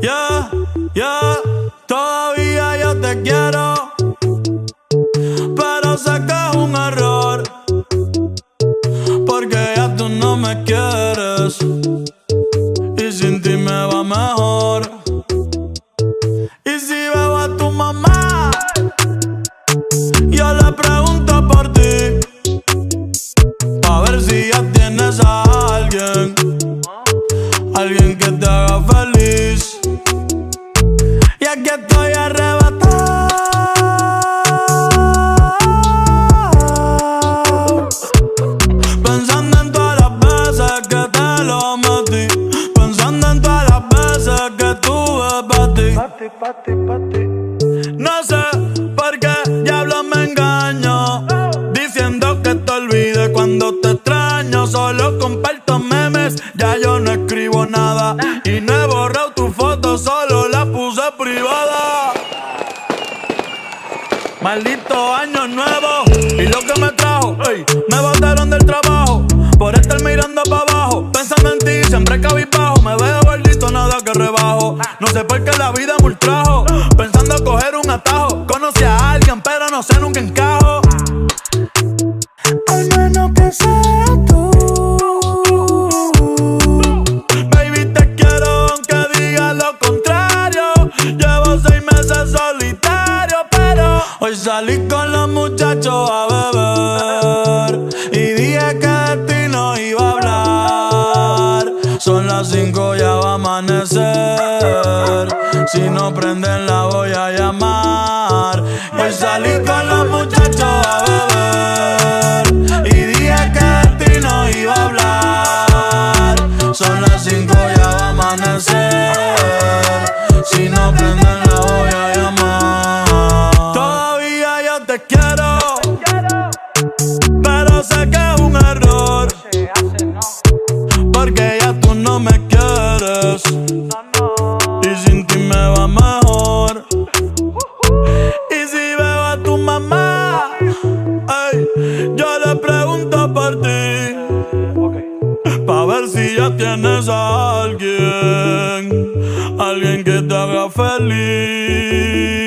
Yeah, yeah, todavía yo te quiero, pero sé que es un error, porque ya tú no me quieres y sin ti me va mejor. Y si veo a tu mamá, yo le pregunto por ti, pa' ver si ya tienes a alguien que te haga feliz. Y aquí estoy arrebatado, pensando en todas las veces que te lo metí, pensando en todas las veces que tuve pa' ti. No sé por qué diablo me engaño, diciendo que te olvide cuando te extraño. Solo comparto memes, ya yo no escribo nada, y no he borrado tu foto, solo la puse privada. Maldito año nuevo y lo que me trajo, ey, me botaron del trabajo por estar mirando para abajo, pensando en ti, siempre cabizbajo. Me veo gordito, nada que rebajo. No sé por qué la vida me ultrajo, pensando coger un atajo. Conocí a alguien, pero no sé, nunca encajo. Al menos que sea tú, baby, te quiero aunque diga lo contrario. Llevo 6 meses solitario, pero hoy salí con los muchachos a beber y dije que de ti no iba a hablar. Son las 5, ya va a amanecer, si no prenden la voy a llamar. Hoy salí con los muchachos a beber y dije que de ti no iba a hablar. Son las 5, ya va a amanecer, si no prenden la voy a llamar. Todavía yo te quiero, pero sé que es un error, porque ya tú no me quieres y sin ti me va mejor. Y si veo a tu mamá, ey, yo le pregunto por ti, pa' ver si ya tienes a alguien que te haga feliz.